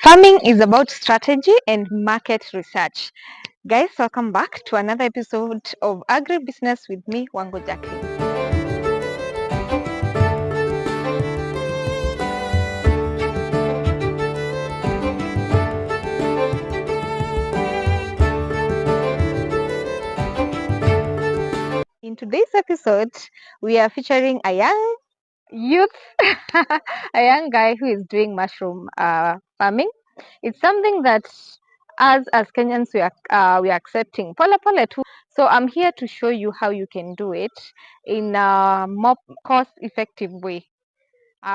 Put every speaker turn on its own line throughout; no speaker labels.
Farming is about strategy and market research. Guys, welcome back to another episode of Agribusiness with me, Wango Jacqueline. In today's episode, we are featuring a young youth, a young guy who is doing mushroom farming. It's something that as Kenyans we are accepting pole pole too. So I'm here to show you how you can do it in a more cost effective way.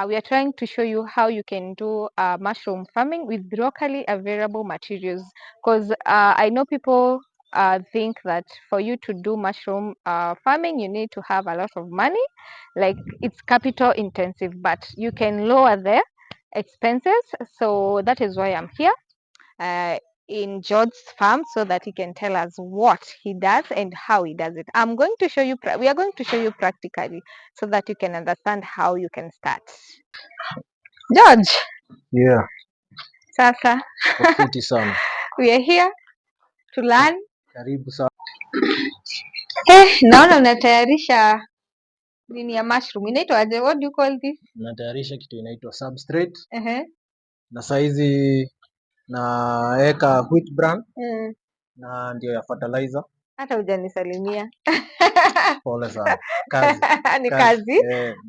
We are trying to show you how you can do mushroom farming with locally available materials, because I know people think that for you to do mushroom farming you need to have a lot of money, like it's capital intensive, but you can lower the expenses. So that is why I'm here uh, in George's farm, so that he can tell us what he does and how he does it. I'm going to show you, we are going to show you practically so that you can understand how you can start. George,
Yeah,
sasa
asante sana.
we are here to learn.
Karibu sana.
Naona unatayarisha nini ya mushroom, inaitwaje? What do you call this?
Natayarisha kitu inaitwa substrate
Ehe.
na saizi naeka wheat bran
Mm.
na ndio ya fertilizer.
Hata hujanisalimia.
Pole sana. Kazi.
Ni kazi?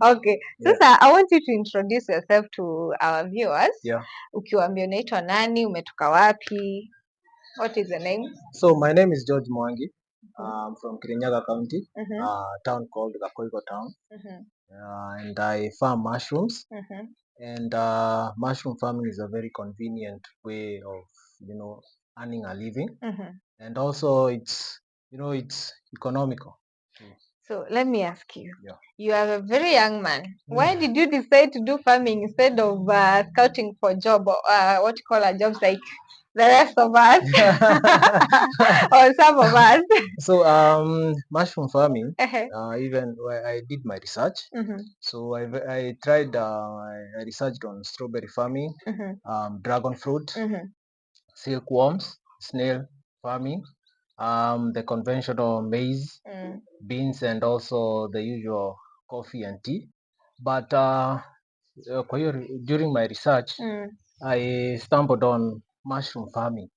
Okay.
Yeah.
Sasa I want you to introduce yourself to our viewers.
Yeah.
Ukiwaambia unaitwa nani, umetoka wapi? What is the name?
So my name is George Mwangi. I'm from Kirinyaga County, town called Gakoigo town. And I farm mushrooms. And mushroom farming is a very convenient way of, earning a living. And also it's economical.
So let me ask you.
Yeah.
You are a very young man. Why did you decide to do farming instead of scouting for job, or what you call a job like the rest of us or some of us?
So mushroom farming, even when I did my research, so I tried, I researched on strawberry farming, dragon fruit, silkworms, snail farming, the conventional maize, beans, and also the usual coffee and tea. But during my research, I stumbled on mushroom farming,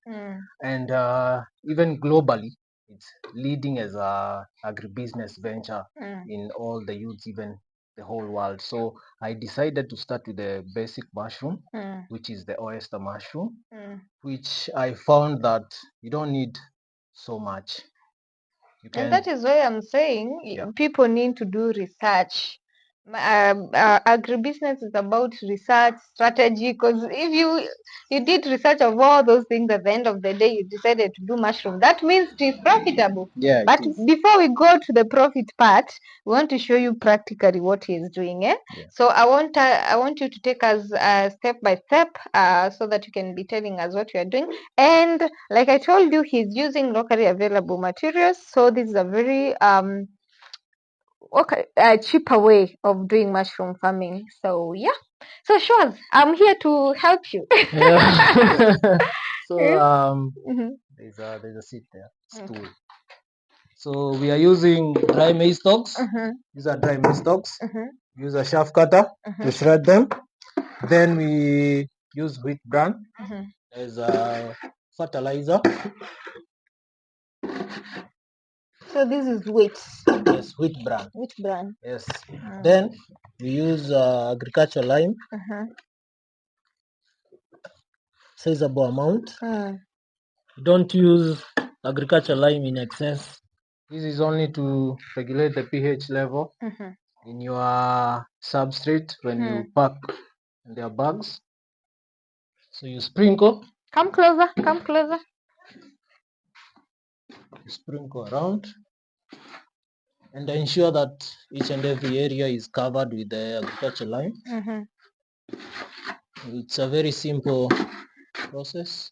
and even globally, it's leading as a agribusiness venture in all the youths, even the whole world. So I decided to start with the basic mushroom, which is the oyster mushroom, which I found that you don't need so much.
And that is why I'm saying people need to do research. Agribusiness is about research strategy, because if you did research of all those things, at the end of the day you decided to do mushroom, that means it is profitable.
Yeah,
but before we go to the profit part, we want to show you practically what he is doing. So I want you to take us step by step, so that you can be telling us what you are doing. And like I told you, he's using locally available materials, so this is a very cheaper way of doing mushroom farming. So yeah, so sure, I'm here to help you.
Yeah. So there's a seat there, stool. So we are using dry maize stalks. These are dry maize stalks. Use a chaff cutter to shred them. Then we use wheat bran as a fertilizer.
So this is wheat.
Yes, wheat bran.
Wheat bran.
Yes. Then we use agricultural lime. Sizable amount. Don't use agricultural lime in excess. This is only to regulate the pH level in your substrate when you pack in their bags. So you sprinkle.
Come closer, come closer.
Sprinkle around and ensure that each and every area is covered with the agricultural lime. It's a very simple process.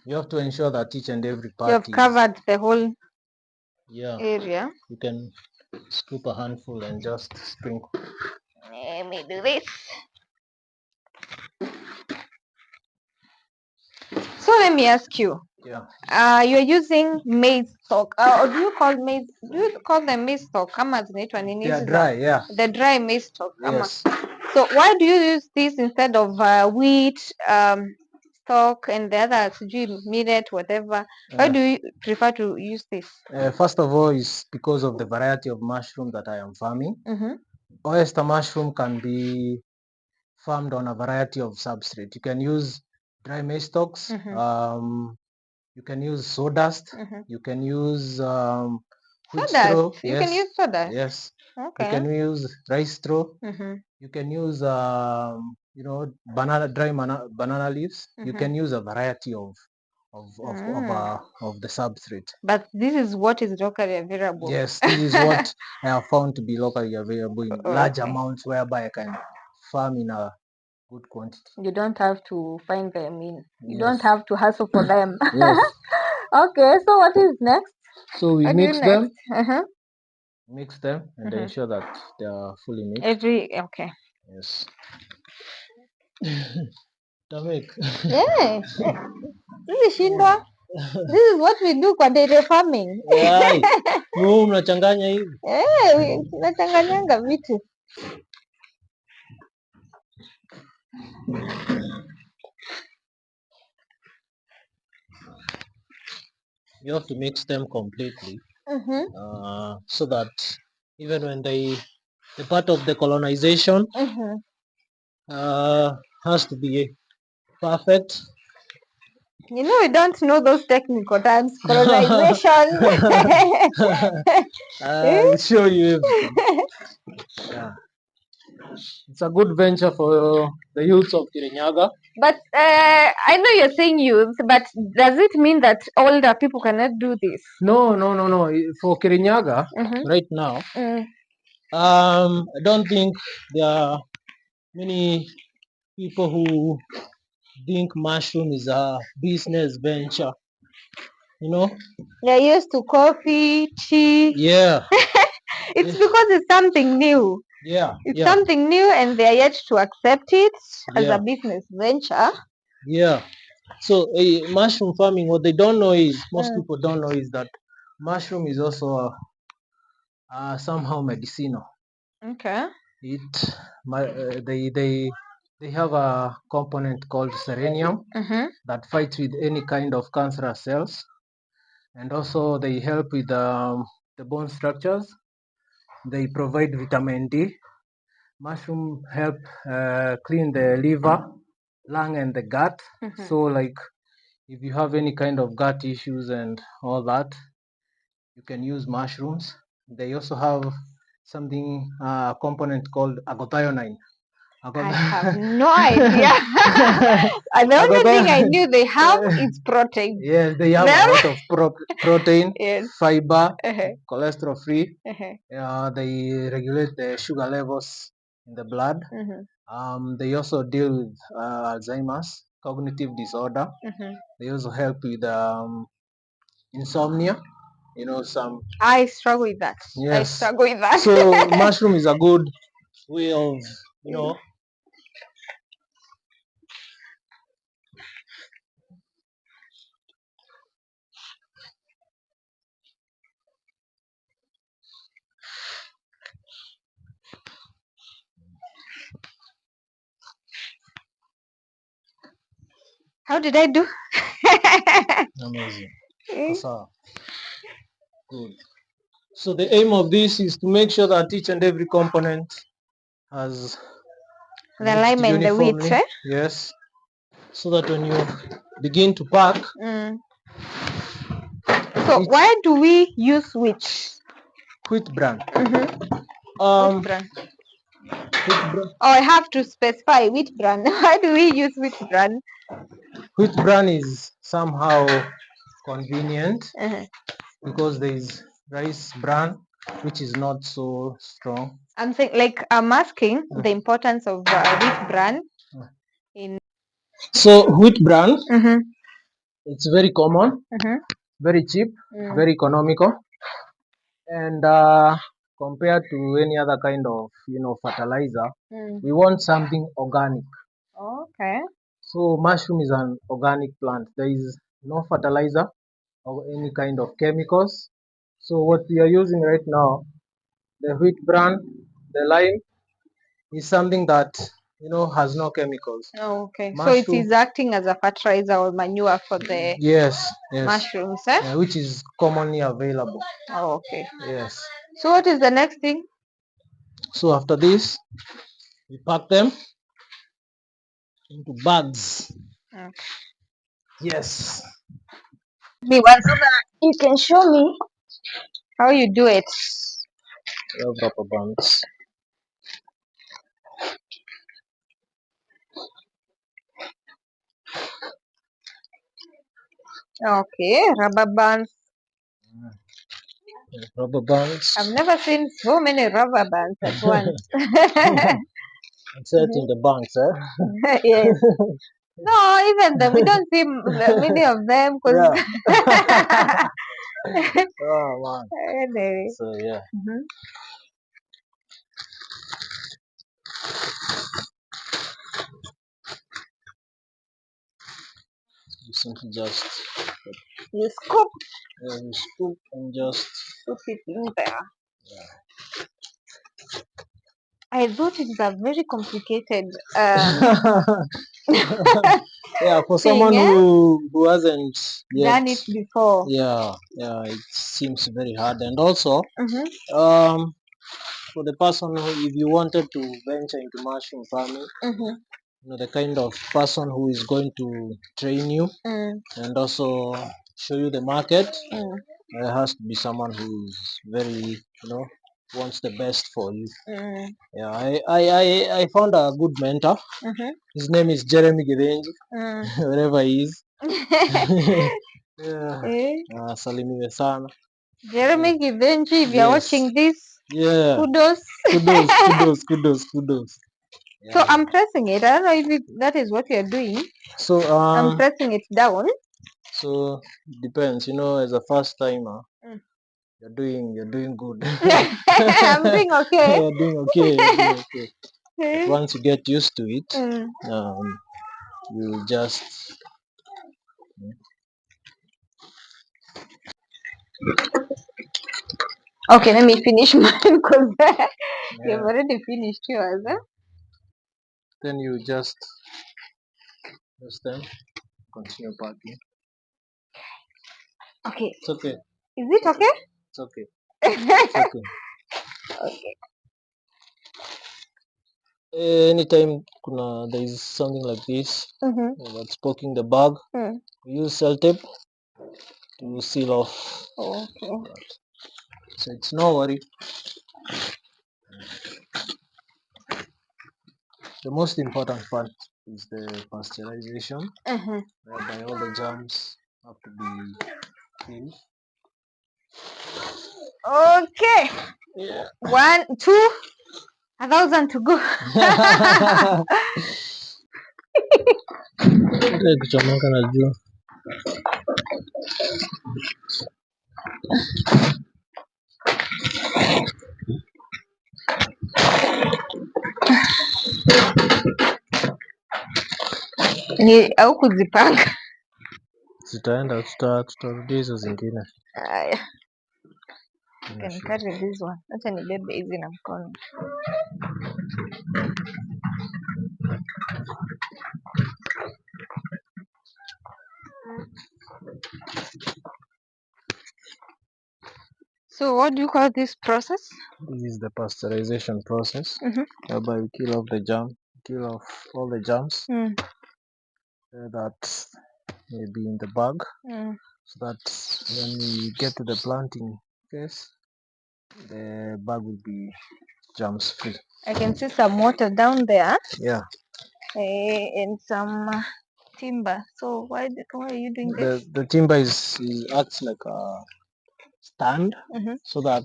You have to ensure that each and every part
you have covered the whole area.
You can scoop a handful and just sprinkle.
Let me do this. So let me ask you.
Yeah.
You're using maize stalk. Or do you call maize? Do you call them maize stalk? Kama zinaitwa nini
They are
hizi
dry, yeah.
The dry maize stalk.
Yes.
So why do you use this instead of wheat stalk and the other millet, whatever? Why do you prefer to use this?
First of all, is because of the variety of mushroom that I am farming. Oyster mushroom can be farmed on a variety of substrate. You can use dry maize stalks. You can use sawdust. You can use wheat straw.
You can use sawdust.
Yes.
Okay.
You can use rice straw. You can use banana leaves. You can use a variety of the substrate.
But this is what is locally available.
Yes, this is what I have found to be locally available in large amounts, whereby I can farm in a good quantity.
You don't have to find them in. You don't have to hustle for them.
Yes.
Okay, so what is next?
So we
What
mix them.
Mix
them and ensure that they are fully mixed.
Okay.
Yes. Tamek.
Yeah. This is what we do kwa dairy farming.
Mnachanganya hivi.
Tunachanganyanga vitu.
You have to mix them completely, so that even when the part of the colonization has to be perfect.
You know, we don't know those technical terms. Colonization.
I'll show you everything. Yeah. It's a good venture for the youths of Kirinyaga.
But I know you're saying youth, but does it mean that older people cannot do this?
No. For Kirinyaga, right now, I don't think there are many people who think mushroom is a business venture. You know?
They're used to coffee, tea.
Yeah.
It's because it's something new.
Yeah.
It's something new and they're yet to accept it as a business venture.
Yeah. So mushroom farming, what they don't know is, most people don't know is that mushroom is also somehow medicinal.
Okay.
They have a component called selenium that fights with any kind of cancerous cells, and also they help with the bone structures. They provide vitamin D. Mushroom help clean the liver, lung, and the gut. So like if you have any kind of gut issues and all that, you can use mushrooms. They also have something component called agothione.
I have no idea. The only thing I knew they have is protein.
Yes, they have a lot of protein, fiber, cholesterol free. They regulate the sugar levels in the blood. They also deal with Alzheimer's, cognitive disorder. They also help with insomnia.
I struggle with that. I
Yes.
struggle with that.
So mushroom is a good way of,
How did I do?
Amazing. Good. So the aim of this is to make sure that each and every component has
the lime and the wheat.
Yes. So that when you begin to pack.
So why do we use which?
Wheat bran.
Wheat bran. I have to specify wheat bran. Why do we use wheat bran?
Wheat bran is somehow convenient because there is rice bran, which is not so strong.
I'm saying, I'm asking the importance of wheat bran in.
So wheat bran, it's very common, very cheap, very economical, and compared to any other kind of fertilizer. We want something organic.
Okay.
So mushroom is an organic plant. There is no fertilizer or any kind of chemicals. So what we are using right now, the wheat bran, the lime, is something that has no chemicals.
Okay. So it is acting as a fertilizer or manure for the
yes,
mushrooms,
which is commonly available.
Oh, okay.
Yes.
So what is the next thing?
So after this, we pack them into bags.
Okay.
Yes.
Me one so that you can show me how you do it.
We have rubber bands.
Okay, rubber bands.
Rubber bands.
I've never seen so many rubber bands at once.
Insert in the banks, eh?
Yes. No, even them. We don't see many of them because.
Yeah. Oh man.
Anyway.
So yeah. You simply just
You scoop.
you scoop and just
Put it in there. I thought it was a very complicated
yeah, for
thing,
someone who hasn't yet
done it before.
Yeah, it seems very hard. And also, um, for the person who, if you wanted to venture into mushroom farming, the kind of person who is going to train you and also show you the market, there has to be someone who is very, wants the best for you. Yeah, I found a good mentor. His name is Jeremy Givenji, wherever he is. Yeah. Salimiwe sana.
Jeremy Givenchy, if you're watching this, kudos.
Kudos. Yeah.
So I'm pressing it. I don't know if that is what you're doing.
So
I'm pressing it down.
So it depends, as a first timer, you're doing good.
I'm doing okay.
You're doing okay. But once you get used to it, you just
Okay, let me finish mine because you've already finished yours.
Then you just then continue packing.
Okay.
It's okay.
Is it okay?
It's okay. It's okay.
Okay.
Anytime there is something like this that's poking the bag, we use cell tape to seal off.
Okay.
So it's no worry. The most important part is the pasteurization, whereby all the germs have to be killed.
Okay.
Yeah.
1, 2, 1,000 to go.
Kuchomeka na jua.
Ni au kuzipanga.
Zitaenda tutarudia hizo zingine.
Haya. Can carry this one. Acha nibebe hizi na mkono. So what do you call this process?
This is the pasteurization process, whereby we kill off the germ, kill off all the germs that may be in the bag, so that when we get to the planting phase, the bag will be germs free.
I can see some water down there.
Yeah.
And some timber. So why are you doing this?
The timber is acts like a stand, so that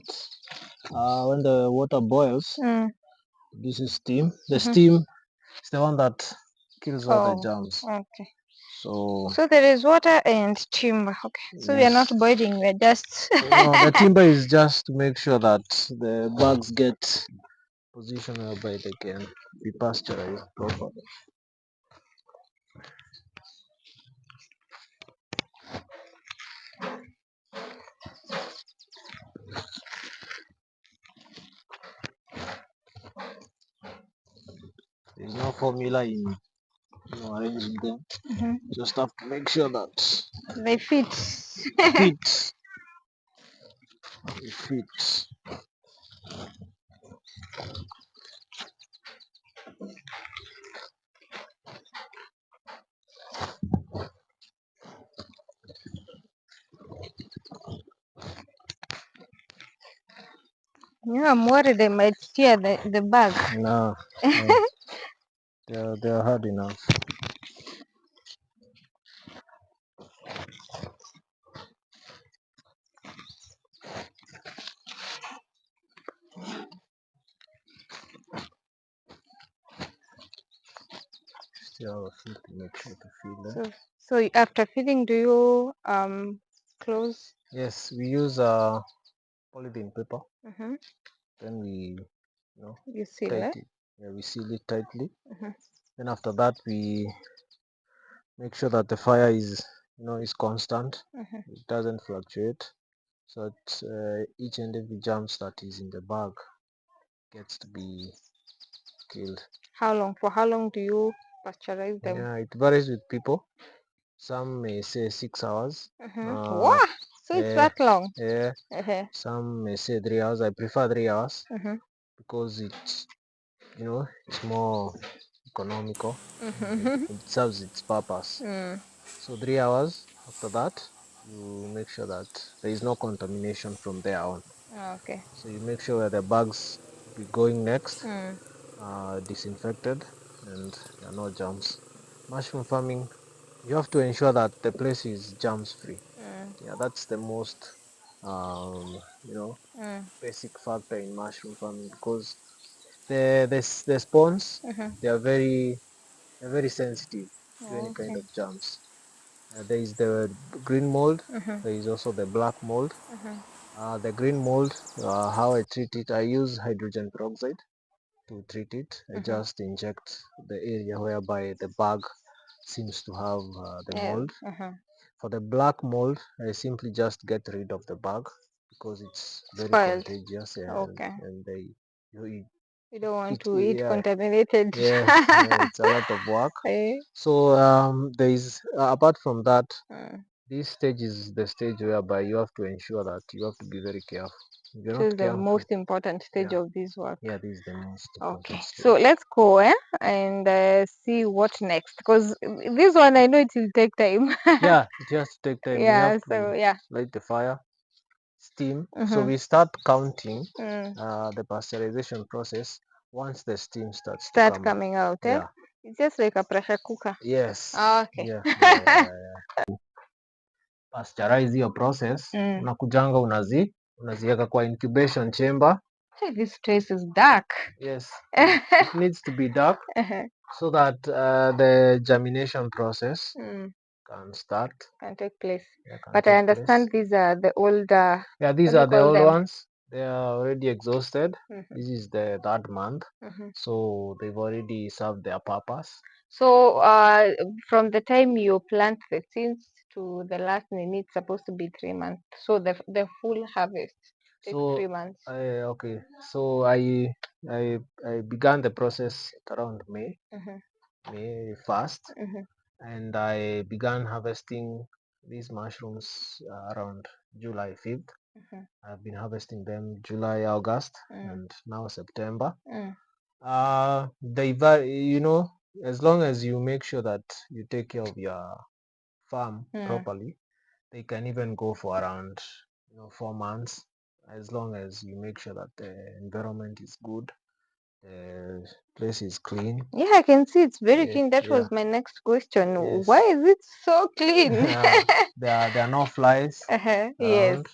when the water boils, this is steam. The steam is the one that kills all the germs.
Okay. So there is water and timber. Okay. So we are not
yes.
boiling. We're just.
No, the timber is just to make sure that the bugs get position whereby they can be pasteurized properly. There's no formula in arranging them.
Mhm.
Just have to make sure that
They fit.
fit fit.
Yeah, I'm worried they might tear the bag.
No, no, they're hard enough. Still have to make sure to fill them.
So after feeding, do you close?
Yes, we use polythene paper.
Mm-hmm.
Then we
You seal
tight
it.
it. Yeah, we seal it tightly.
Mm-hmm.
Then after that we make sure that the fire is constant.
Mm-hmm.
It doesn't fluctuate. So that each and every germs that is in the bag gets to be killed.
For how long do you pasteurize them?
Yeah, it varies with people. Some may say 6 hours.
Mm-hmm.
Uh,
Wow! So it's
yeah,
that long.
yeah.
Uh-huh.
Some may say 3 hours. I prefer 3 hours
Mm-hmm.
because it's more economical.
Mm-hmm.
It serves its purpose.
Mm.
So 3 hours after that, you make sure that there is no contamination from there on.
Okay.
So you make sure where the bugs be going next
Mm.
are disinfected and there are no germs. Mushroom farming, you have to ensure that the place is germs free.
Mm.
Yeah, that's the most um, you know
Mm.
basic factor in mushroom farming because the spawns
Mm-hmm.
they are very sensitive to any kind
Okay.
of germs. There is the green mold.
Mm-hmm.
There is also the black mold.
Mm-hmm.
The green mold, how I treat it, I use hydrogen peroxide to treat it. I
Mm-hmm.
just inject the area whereby the bug seems to have the
Yeah.
mold.
Mm-hmm.
For the black mold, I simply just get rid of the bug because it's very
Spoiled.
contagious
Okay.
and you,
You don't want
it
to eat
yeah
contaminated.
yeah it's a lot of work.
Eh?
So there is apart from that,
Mm.
this stage is the stage whereby you have to ensure that you have to be very careful. If you're
So
not
it's the
careful,
most important stage
yeah,
of this work.
yeah, this is the most
Okay,
important
so
stage.
let's go and see what next because this one I know it will take time.
Yeah, it has to take time. We have
Yeah, so
to
yeah.
light the fire, steam. So
Mm-hmm.
we start counting
Mm.
the pasteurization process once the steam starts to
Start
come out.
coming out, eh?
Yeah.
It's just like a pressure cooker.
Yes.
Okay.
Yeah. Yeah. Yeah. Yeah. Pasteurize hiyo process,
Mm.
unakujanga unaziweka kwa incubation chamber.
Hey, this place is dark.
Yes, it needs to be dark
Uh-huh.
so that the germination process
Mm.
can start.
Can take place.
Yeah, can
But I
take place.
understand these are the old,
Yeah,
what
these
do you
are the
call
old
them?
ones. They are already exhausted.
Mm-hmm.
This is the third month,
Mm-hmm.
so they've already served their purpose.
So, from the time you plant the seeds to the last nini, it's supposed to be 3 months. So the full harvest takes
So
3 months.
okay, so I began the process at around
Mm-hmm.
May 1st,
Mm-hmm.
and I began harvesting these mushrooms around July 5th.
Mm-hmm.
I've been harvesting them July, August,
Mm.
and now September.
Mm.
As long as you make sure that you take care of your farm
Mm.
properly, they can even go for around 4 months, as long as you make sure that the environment is good, the place is clean.
Yeah, I can see it's very
Yeah,
clean. That
yeah,
was my next question. Why
yes.
is it so clean?
There are no flies
Uh-huh. Yes.
around,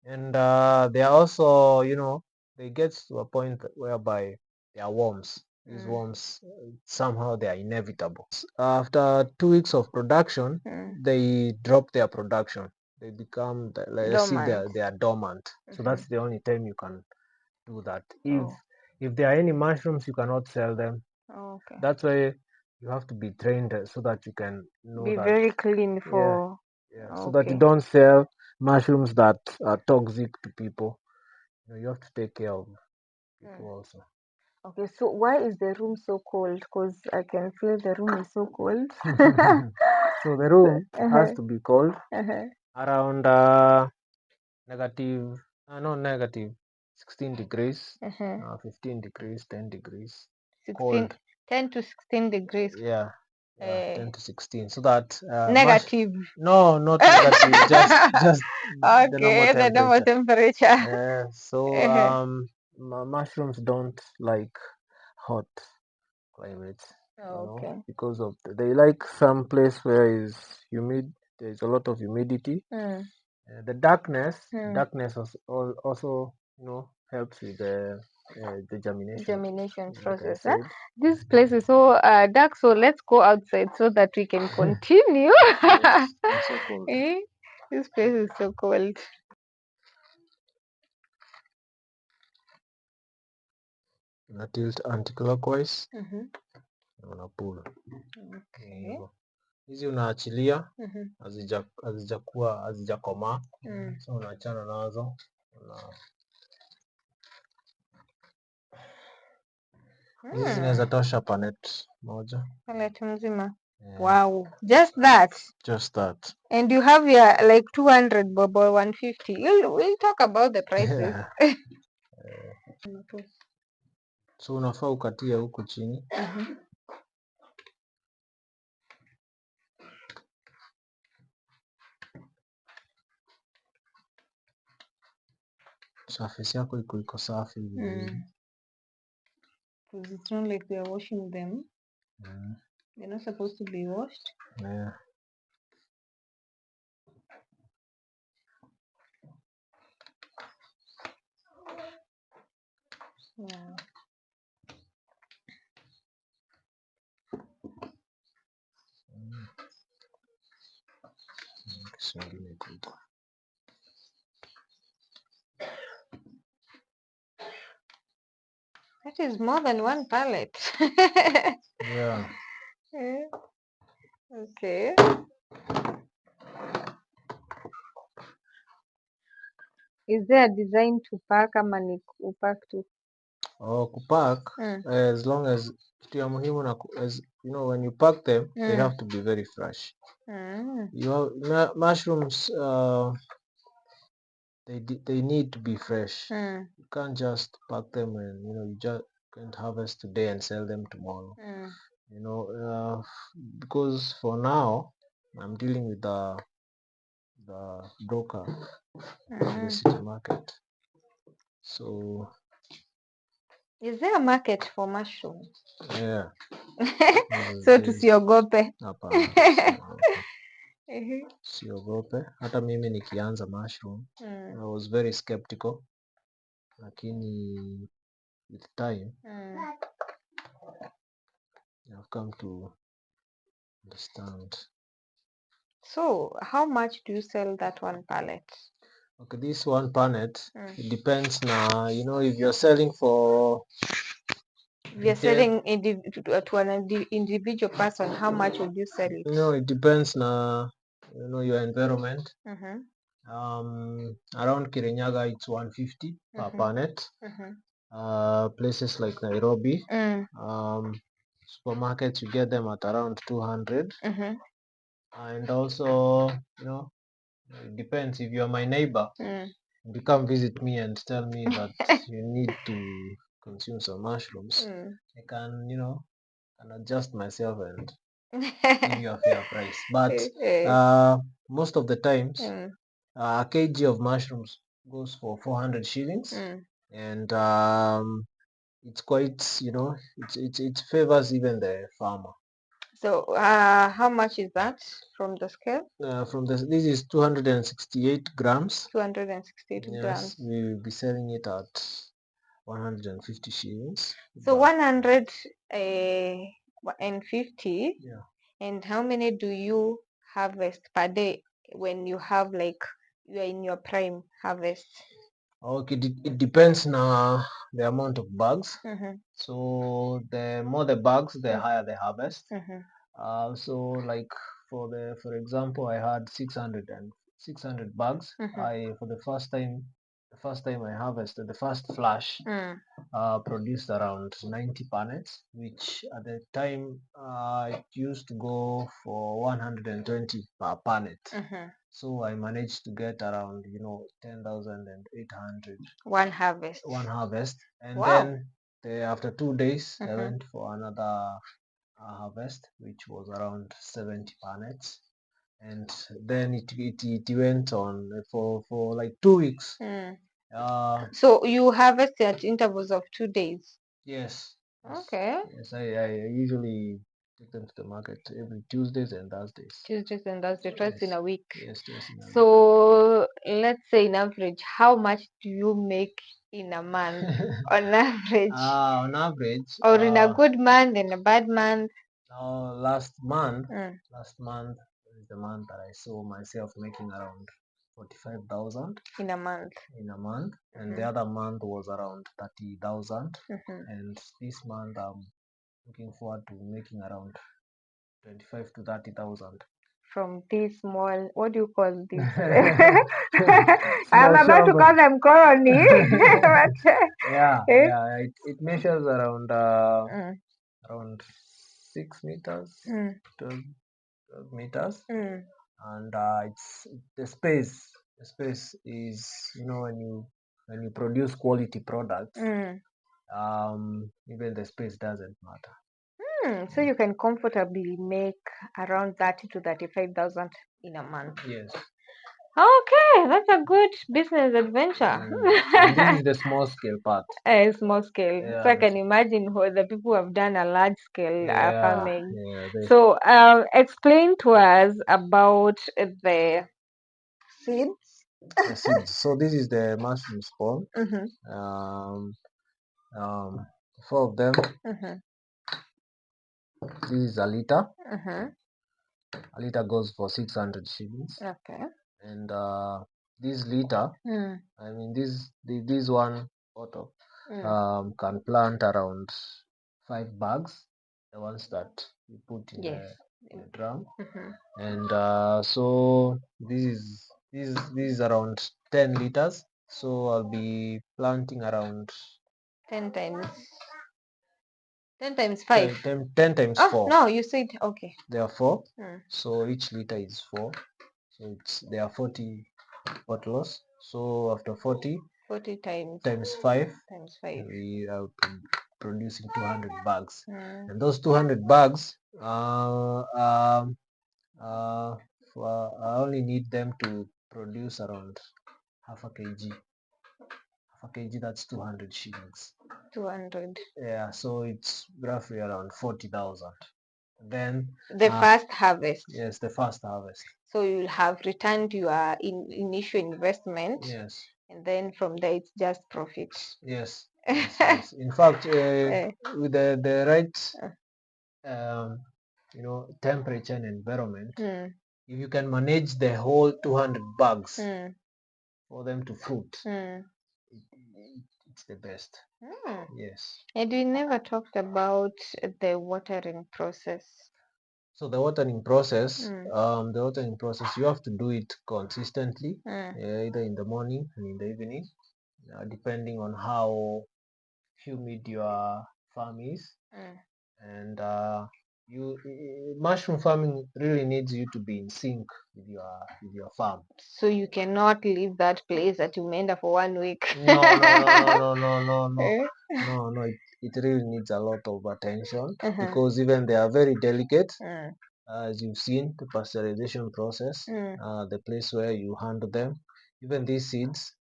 and they are also they get to a point whereby they are worms. These worms, somehow they are inevitable. After 2 weeks of production, they drop their production. They become, let's see, they are dormant. So that's the only time you can do that. If there are any mushrooms, you cannot sell them.
Okay.
That's why you have to be trained so that you can know
Be
that.
very clean for.
Yeah. So that you don't sell mushrooms that are toxic to people. You have to take care of people also.
Okay, so why is the room so cold? Because I can feel the room is so cold.
So the room has to be cold around negative, not negative, 16 degrees, 15 degrees, 10 degrees.
16,
Cold.
10 to 16 degrees.
Yeah, 10 to 16. So that
Negative.
no, not negative, just
Okay, the normal temperature.
So mushrooms don't like hot climates,
Okay.
because of they like some place where is humid. There's a lot of humidity. The darkness also helps with the germination
Process.
like I said.
This place is so dark, so let's go outside so that we can continue.
It's so cold.
This place is so cold.
Una tilt anti-clockwise, una pull.
Okay.
Hizi unaachilia hazijakomaa, so unaachana nazo hizi zinaweza tosha pallet moja.
Pallet mzima. Wow, just that.
Just that.
And you have your like 200 bob or 150. We'll talk about the prices.
So unafaa ukatia huku chini. Surface yako iko safi vizuri.
Because it's not like we are washing them. They're not supposed to be washed.
Yeah.
Yeah. That is more than one pallet.
Yeah.
Okay. Is there a design to pack ama ni upack tu?
Kupack, as long as kitu ya muhimu as when you pack them, they have to be very fresh. Mushrooms, they need to be fresh. You can't just pack them and you just can't harvest today and sell them tomorrow. Because for now I'm dealing with the broker in the city market. So
is there a market for mushrooms?
Yeah.
So tusiogope.
Hapana, siogope. Hata mimi nikianza mushroom, I was very skeptical, lakini with time I've come to understand.
So how much do you sell that one pallet?
Okay, this one pallet, it depends na, if you're selling for
if you're selling to an individual person, how much would you sell it?
It depends na your environment. Around Kirinyaga it's 150 per pallet. Places like Nairobi, supermarkets you get them at around 200. And also, it depends. If you're my neighbor, you come visit me and tell me that you need to consume some mushrooms, I can, can adjust myself and give you a fair price. But most of the times, a kg of mushrooms goes for 400 shillings, and it's quite, it favors even the farmer.
So how much is that from the scale?
This is 268 grams.
268
Yes,
grams.
we will be selling it at 150 shillings.
So
But
150.
yeah.
And how many do you harvest per day when you have like you are in your prime harvest?
Okay, it depends na the amount of bags.
Mm-hmm.
So the more the bags, the higher the harvest.
Mm-hmm.
So like for example, I had 600 bags.
Mm-hmm.
I for the first time I harvested the first flash produced around 90 pallets, which at the time it used to go for 120 per pallet.
Mm-hmm.
So I managed to get around 10,800
One harvest.
And
Wow.
then after 2 days I
Mm-hmm.
went for another harvest, which was around 70 pallets. And then it went on for like 2 weeks.
So you harvest at intervals of 2 days.
Yes.
Okay.
Yes, I usually take them to the market every Tuesdays and Thursdays.
Tuesdays and Thursdays, twice in a week.
Yes, twice in a week.
So let's say in average, how much do you make in a month on average?
On average,
Or in a good month, in a bad month?
last month is the month that I saw myself making around 45,000
in a month.
And the other month was around 30,000.
Mhm.
And this month I'm looking forward to making around 25 to 30,000
From these small, what do you call this? I'm
small
about to
shop.
call them colony. But,
Yeah,
eh?
it measures around
Mm,
around 6 meters,
mm,
12, 12 meters.
mm,
And it's the space is, when you produce quality products,
mm.
even the space doesn't matter.
So you can comfortably make around 30 to 35,000 in a month.
Yes.
Okay, that's a good business adventure.
And this is the small scale part.
A small scale. So
Yeah,
I can imagine who the people who have done a large scale farming.
yeah,
So explain to us about the seeds.
the seeds. So this is the mushroom spawn.
Mm-hmm,
Um, four of them.
mm-hmm,
This is a liter.
mm-hmm.
A liter goes for 600 shillings.
Okay.
And this liter, I mean this one photo can plant around 5 bags, the ones that you put in
Yes.
the drum.
Mm-hmm.
And so this is around 10 liters. So I'll be planting around
10 times. 10 times 5.
10 times
Oh,
4.
no, you said okay.
There are 4.
Mm.
So each liter is 4. So there are 40 bottles. So after 40 times 5, we are producing 200 bags. And those 200 bags, I only need them to produce around half a kg. Half a kg, that's 200 shillings.
200.
Yeah, so it's roughly around 40,000. Then
The first harvest.
yes, the first harvest.
So you'll have returned your initial investment.
Yes.
And then from there it's just profit.
Yes. Yes. In fact, with the right temperature and environment, if you can manage the whole 200 bags for them to fruit, it's the best. Yes.
And we never talked about the watering process.
So the watering process, you have to do it consistently, either in the morning and in the evening, depending on how humid your farm is. And mushroom farming really needs you to be in sync with your farm.
So you cannot leave that place that you made for 1 week.
No. It really needs a lot of attention because even they are very delicate. As you've seen, the pasteurization process, the place where you handle them, even these seeds,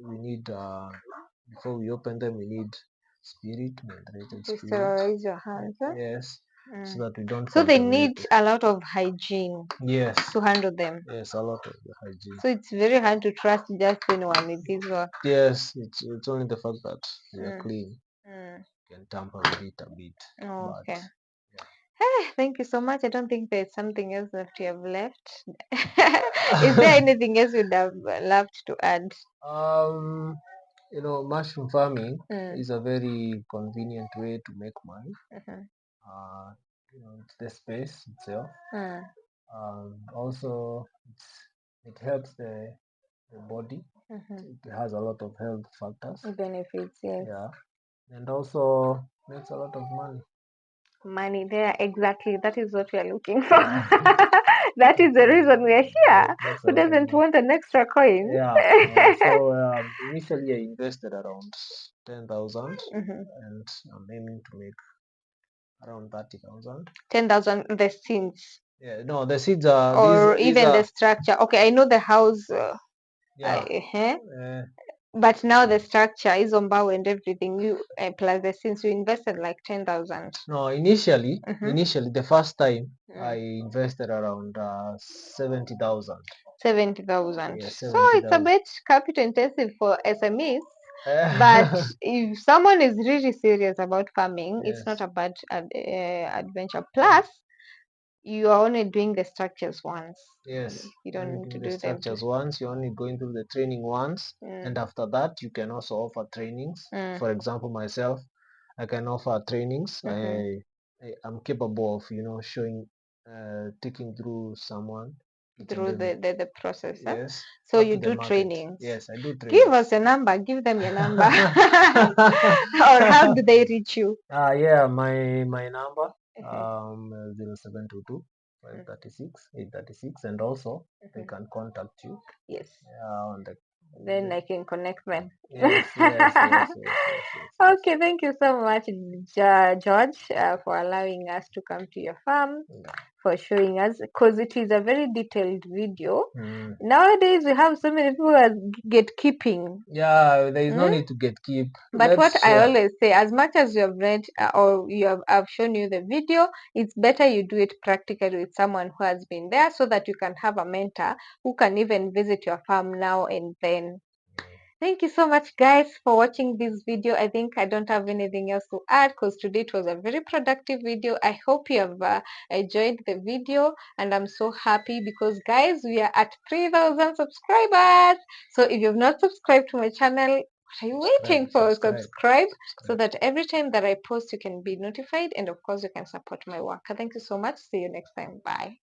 we need before we open them, we need spirit, moderated spirit.
Sterilize your hands.
Yes. so that we don't
So they
contaminate
need
it.
a lot of hygiene
Yes,
to handle them.
yes, a lot of the hygiene.
So it's very hard to trust just anyone with this work.
Yes, it's only the fact that they are clean.
Mm.
You can tamper with it a bit.
Oh,
But
okay.
yeah.
Thank you so much. I don't think there's something else that you have left. Is there anything else you'd have loved to add?
Mushroom farming is a very convenient way to make money. It's the space itself. Also, it helps the body. It has a lot of health factors.
Benefits, yes.
Yeah, and also makes a lot of money.
Money there, exactly. That is what we are looking for. That is the reason we are here. Who doesn't want an extra coin?
Yeah. So initially I invested around 10,000, and I'm aiming to make around 30,000.
10,000 the seeds.
Yeah, no, the seeds are
Or
these
even
are,
the structure. Okay, I know the house.
yeah.
But now the structure is on bow and everything. You plus the since you invested like 10,000.
No, initially the first time I invested around 70,000.
70,000.
Yeah,
So it's a
70,000.
bit capital intensive for SMEs. But if someone is really serious about farming, it's not a bad adventure. Plus, you are only doing the structures once.
Yes,
You don't need to
the
do them
structures once. You're only going through the training once, and after that, you can also offer trainings. For example, myself, I can offer trainings. I'm capable of showing, taking through someone
through the process.
Yes.
So
up
you
to the
do
market.
trainings.
Yes, I do
Give
trainings.
us a number. Give them your number. Or how do they reach you?
Yeah, my number 0722 536 836, and also they can contact you.
Yes.
On the
Then I can connect them.
yes, yes, yes, yes, yes, yes.
Okay, thank you so much, George, for allowing us to come to your farm, for showing us, because it is a very detailed video. Nowadays, we have so many people who are gatekeeping.
Yeah, there is no need to gatekeep.
But what I always say, as much as you have read or I've shown you the video, it's better you do it practically with someone who has been there, so that you can have a mentor who can even visit your farm now and then. Thank you so much, guys, for watching this video. I think I don't have anything else to add, because today it was a very productive video. I hope you have enjoyed the video, and I'm so happy because, guys, we are at 3,000 subscribers. So if you've not subscribed to my channel, what are you waiting for? Subscribe so that every time that I post, you can be notified, and of course, you can support my work. Thank you so much. See you next time. Bye.